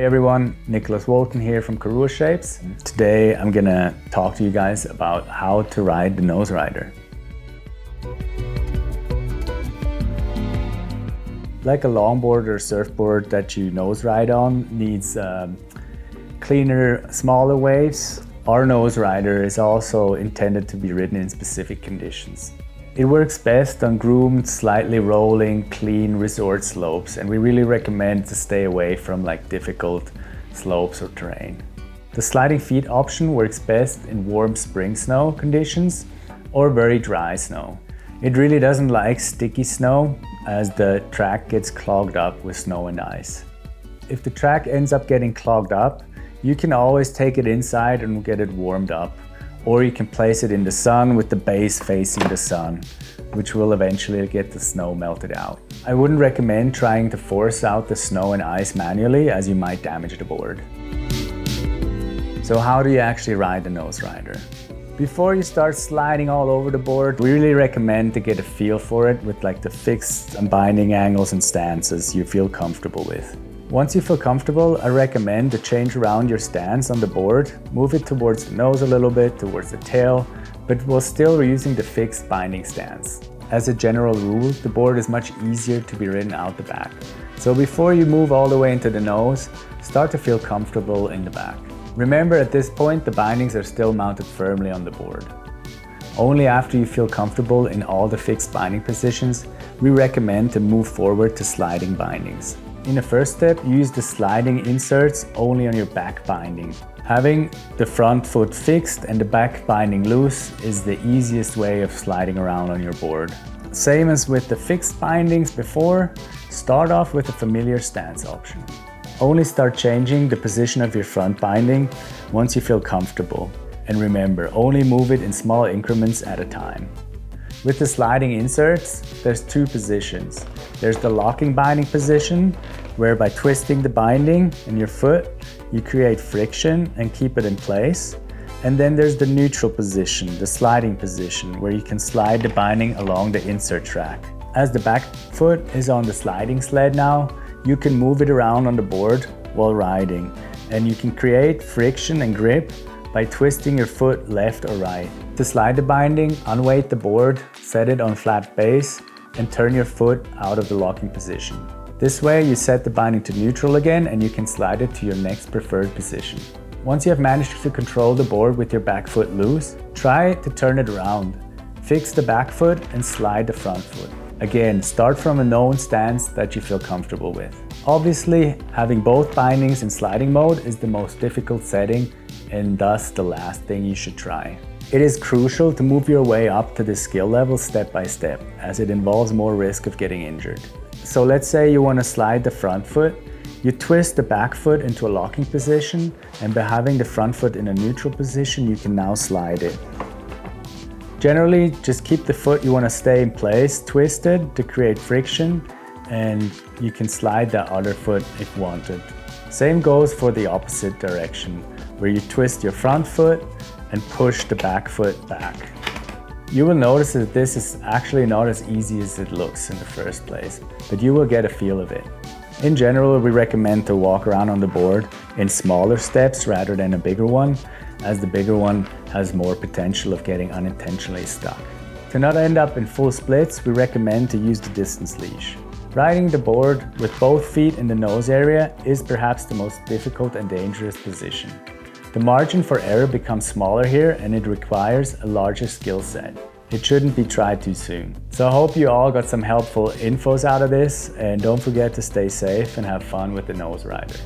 everyone, Wolken here from KORUA Shapes. Today I'm gonna talk to you guys about how to ride the Noserider. Like a longboard or surfboard that you nose ride on needs cleaner, smaller waves. Our Noserider is also intended to be ridden in specific conditions. It works best on groomed, slightly rolling, clean resort slopes, and we really recommend to stay away from difficult slopes or terrain. The sliding feet option works best in warm spring snow conditions or very dry snow. It really doesn't like sticky snow as the track gets clogged up with snow and ice. If the track ends up getting clogged up, you can always take it inside and get it warmed up. Or you can place it in the sun with the base facing the sun, which will eventually get the snow melted out. I wouldn't recommend trying to force out the snow and ice manually, as you might damage the board. So how do you actually ride the Noserider? Before you start sliding all over the board, we really recommend to get a feel for it with the fixed and binding angles and stances you feel comfortable with. Once you feel comfortable, I recommend to change around your stance on the board, move it towards the nose a little bit, towards the tail, but while still using the fixed binding stance. As a general rule, the board is much easier to be ridden out the back. So before you move all the way into the nose, start to feel comfortable in the back. Remember, at this point, the bindings are still mounted firmly on the board. Only after you feel comfortable in all the fixed binding positions, we recommend to move forward to sliding bindings. In the first step, use the sliding inserts only on your back binding. Having the front foot fixed and the back binding loose is the easiest way of sliding around on your board. Same as with the fixed bindings before, start off with a familiar stance option. Only start changing the position of your front binding once you feel comfortable. And remember, only move it in small increments at a time. With the sliding inserts, there's two positions. There's the locking binding position, where by twisting the binding in your foot, you create friction and keep it in place. And then there's the neutral position, the sliding position, where you can slide the binding along the insert track. As the back foot is on the sliding sled now, you can move it around on the board while riding. And you can create friction and grip by twisting your foot left or right. To slide the binding, unweight the board, set it on flat base, and turn your foot out of the locking position. This way you set the binding to neutral again and you can slide it to your next preferred position. Once you have managed to control the board with your back foot loose, try to turn it around. Fix the back foot and slide the front foot. Again, start from a known stance that you feel comfortable with. Obviously, having both bindings in sliding mode is the most difficult setting and thus the last thing you should try. It is crucial to move your way up to this skill level step by step, as it involves more risk of getting injured. So let's say you want to slide the front foot, you twist the back foot into a locking position, and by having the front foot in a neutral position, you can now slide it. Generally, just keep the foot you want to stay in place twisted to create friction, and you can slide the other foot if wanted. Same goes for the opposite direction, where you twist your front foot and push the back foot back. You will notice that this is actually not as easy as it looks in the first place, but you will get a feel of it. In general, we recommend to walk around on the board in smaller steps rather than a bigger one, as the bigger one has more potential of getting unintentionally stuck. To not end up in full splits, we recommend to use the distance leash. Riding the board with both feet in the nose area is perhaps the most difficult and dangerous position. The margin for error becomes smaller here and it requires a larger skill set. It shouldn't be tried too soon. So I hope you all got some helpful infos out of this, and don't forget to stay safe and have fun with the Noserider.